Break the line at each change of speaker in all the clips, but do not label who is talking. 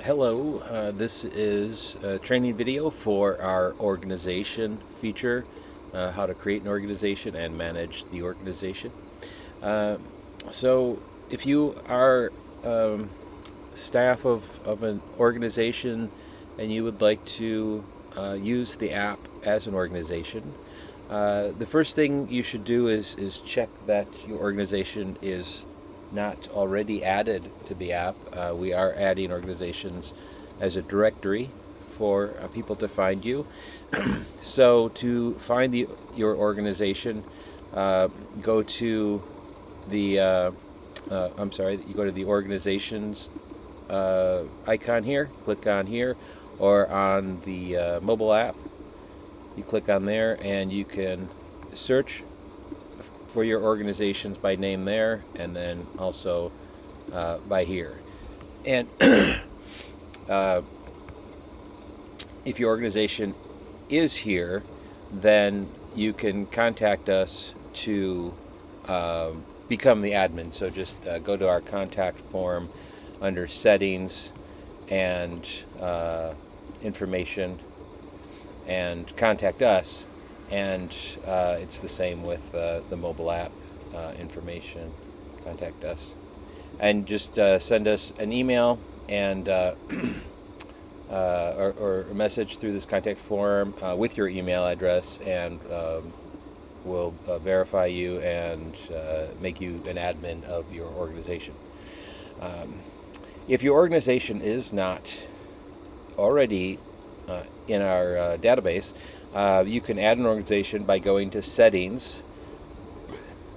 Hello, this is a training video for our organization feature, how to create an organization and manage the organization. Uh, so if you are staff of an organization and you would like to use the app as an organization, the first thing you should do is check that your organization is not already added to the app. We are adding organizations as a directory for people to find you. So to find your organization, go to the you go to the organizations icon here, click on here, or on the mobile app. You click on there and you can search for your organizations by name there, and then also by here. And if your organization is here, then you can contact us to become the admin. So just go to our contact form under settings and information and contact us. And it's the same with the mobile app information. Contact us, and just send us an email and or a message through this contact form with your email address, and we'll verify you and make you an admin of your organization. If your organization is not already in our database, you can add an organization by going to settings,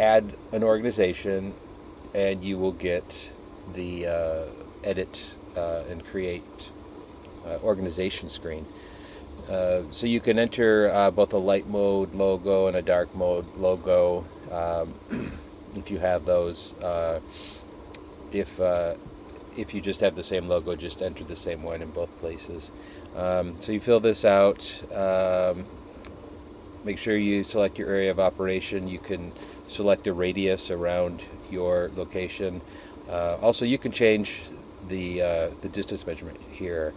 add an organization, and you will get the edit and create organization screen. So you can enter both a light mode logo and a dark mode logo if you have those. If you just have the same logo, just enter the same one in both places. So you fill this out. Make sure you select your area of operation. You can select a radius around your location. Also, you can change the distance measurement here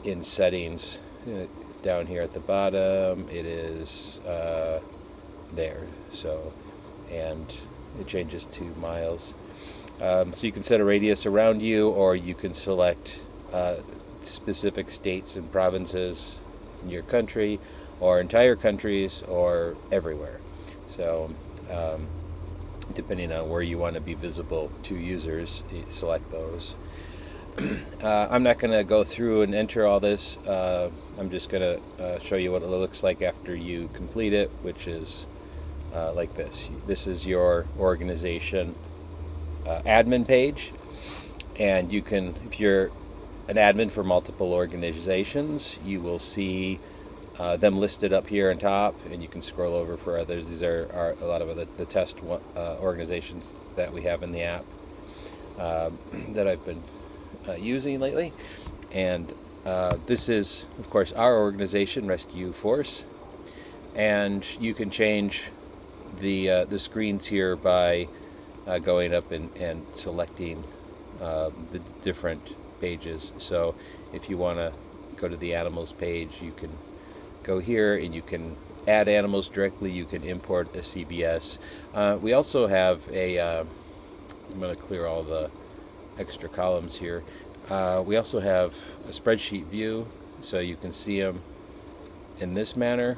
in settings. Down here at the bottom, it is there. So, and it changes to miles. So you can set a radius around you, or you can select specific states and provinces in your country, or entire countries, or everywhere. So depending on where you want to be visible to users, you select those. I'm not going to go through and enter all this. I'm just going to show you what it looks like after you complete it, which is like this. This is your organization admin page, and you can, if you're an admin for multiple organizations, you will see them listed up here on top, and you can scroll over for others. These are a lot of the test organizations that we have in the app that I've been using lately. And this is, of course, our organization, Rescue Force, and you can change the screens here by going up and selecting the different pages. So if you want to go to the animals page, you can go here and you can add animals directly. You can import a CBS. We also have a I'm going to clear all the extra columns here. We also have a spreadsheet view, so you can see them in this manner,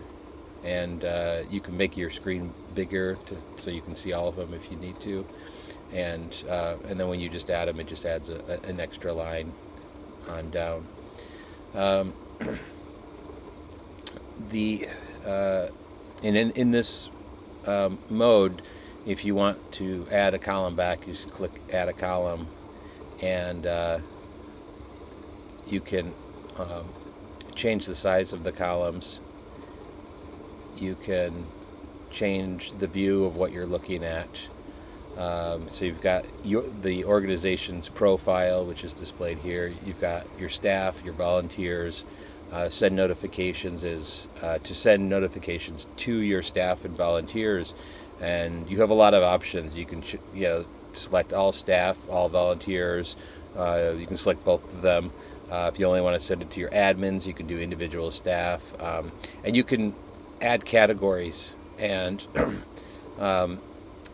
and you can make your screen bigger so you can see all of them if you need to. And then when you just add them, it just adds an extra line on down. In this mode, if you want to add a column back, you just click Add a Column, and you can change the size of the columns. You can change the view of what you're looking at. So you've got the organization's profile, which is displayed here. You've got your staff, your volunteers. Send notifications is to send notifications to your staff and volunteers, and you have a lot of options. You can select all staff, all volunteers, You can select both of them. If you only want to send it to your admins, you can do individual staff, and you can add categories, and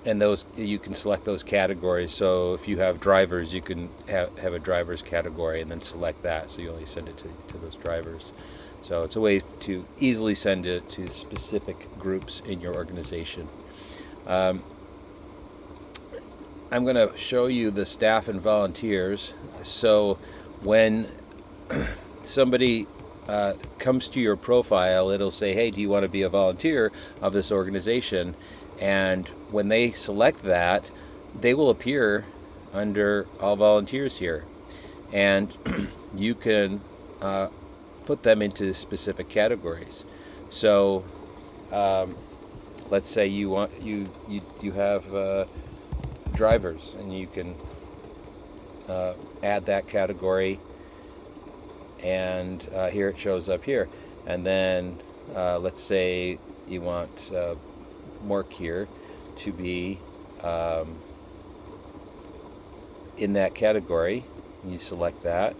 and those you can select those categories. So if you have drivers, you can have a drivers category and then select that, so you only send it to those drivers. So it's a way to easily send it to specific groups in your organization. I'm going to show you the staff and volunteers. So when somebody comes to your profile, it'll say, hey, do you want to be a volunteer of this organization? And when they select that, they will appear under all volunteers here. And you can put them into specific categories. So let's say you want you have drivers, and you can add that category, and here it shows up here. And then let's say you want Mark here to be in that category. You select that,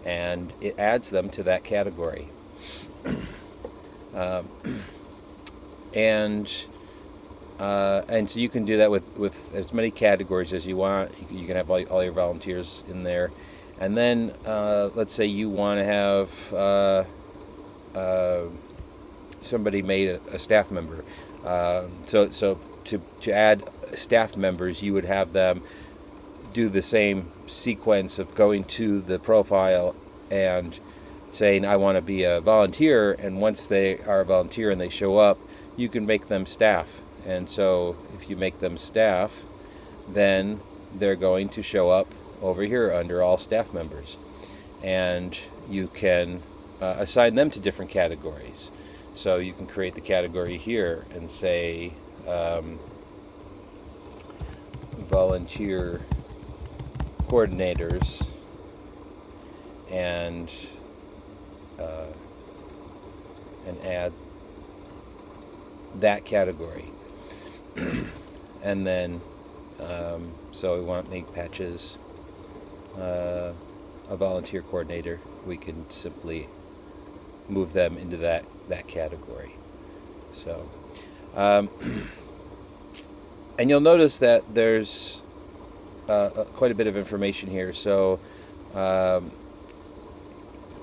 and it adds them to that category. And so you can do that with as many categories as you want. You can have all your volunteers in there. And then let's say you want to have somebody made a staff member. So to add staff members, you would have them do the same sequence of going to the profile and saying, I want to be a volunteer. And once they are a volunteer and they show up, you can make them staff. And so if you make them staff, then they're going to show up over here under all staff members. And you can assign them to different categories. So you can create the category here and say volunteer coordinators, and add that category. And then so we want to make Patches a volunteer coordinator. We can simply move them into that category. So and you'll notice that there's quite a bit of information here. So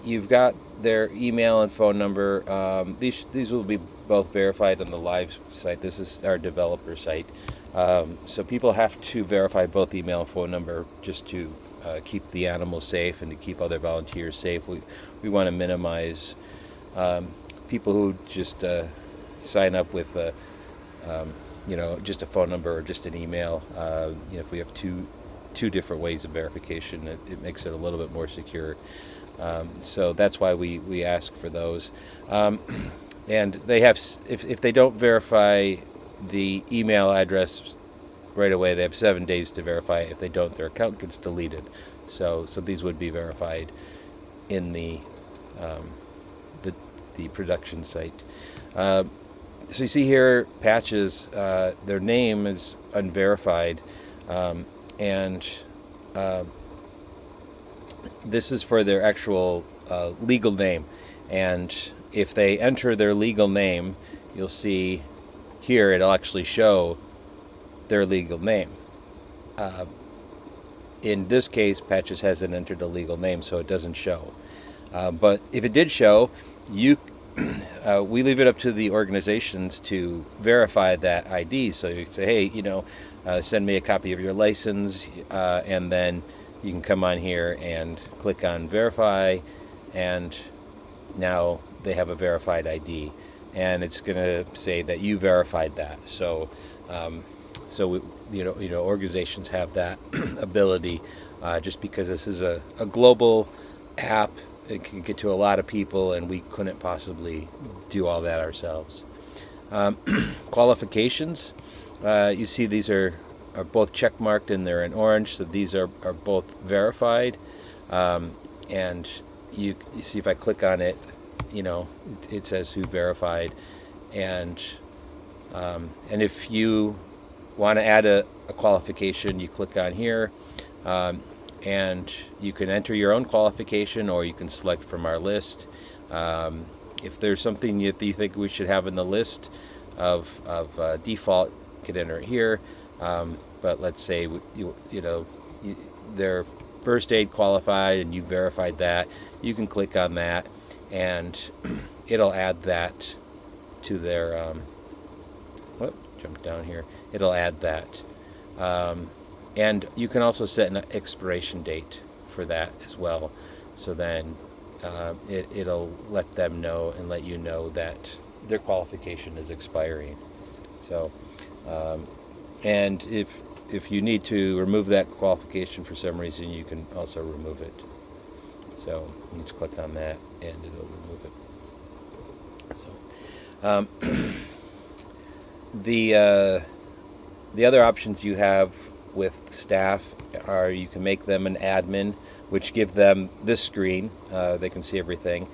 you've got their email and phone number. These will be both verified on the live site. This is our developer site. So people have to verify both email and phone number just to keep the animals safe and to keep other volunteers safe. We want to minimize people who just sign up with just a phone number or just an email. If we have two different ways of verification, it makes it a little bit more secure. So that's why we ask for those. And they have, if they don't verify the email address right away, they have 7 days to verify it. If they don't, their account gets deleted. So these would be verified in the production site. So you see here, Patches, their name is unverified, and this is for their actual legal name. And if they enter their legal name, you'll see here it'll actually show their legal name. In this case, Patches hasn't entered a legal name, so it doesn't show. But if it did show, we leave it up to the organizations to verify that ID. So you can say, hey, send me a copy of your license, and then you can come on here and click on verify, and now they have a verified ID, and it's going to say that you verified that. So organizations have that ability, just because this is a global app. It can get to a lot of people, and we couldn't possibly do all that ourselves. Qualifications, you see these are both check marked and they're in orange, so these are both verified. And you see if I click on it, it says who verified. And if you want to add a qualification, you click on here. and you can enter your own qualification, or you can select from our list. If there's something that you think we should have in the list of default, you can enter it here. But let's say they're first aid qualified and you verified that, you can click on that, and it'll add that to their. Jump down here. It'll add that, and you can also set an expiration date for that as well. So then it'll let them know and let you know that their qualification is expiring. So, and if you need to remove that qualification for some reason, you can also remove it. So you just click on that and it'll remove it. So the other options you have with staff are you can make them an admin, which give them this screen. They can see everything.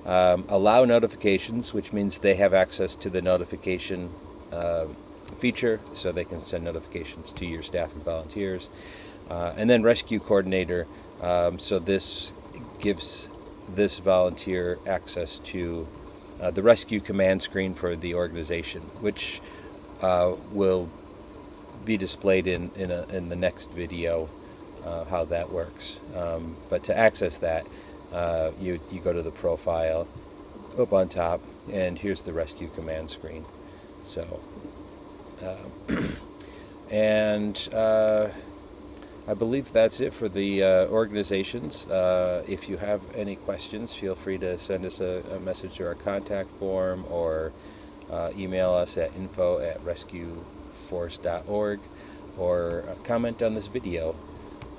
Allow notifications, which means they have access to the notification feature, so they can send notifications to your staff and volunteers. And then rescue coordinator, so this gives this volunteer access to the rescue command screen for the organization, which will be displayed in the next video, how that works. But to access that, you go to the profile up on top, and here's the rescue command screen. So and I believe that's it for the organizations. If you have any questions, feel free to send us a message to our contact form, or email us at info@rescueforce.org, or comment on this video.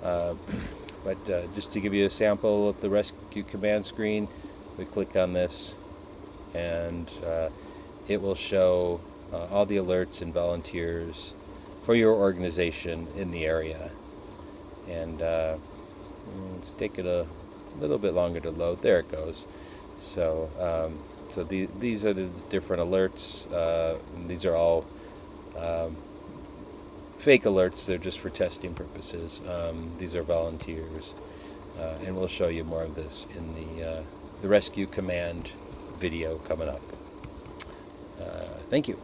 But just to give you a sample of the rescue command screen, we click on this, and it will show all the alerts and volunteers for your organization in the area. And it's taking a little bit longer to load. There it goes. So these are the different alerts. These are all fake alerts. They're just for testing purposes. These are volunteers, and we'll show you more of this in the rescue command video coming up. Thank you.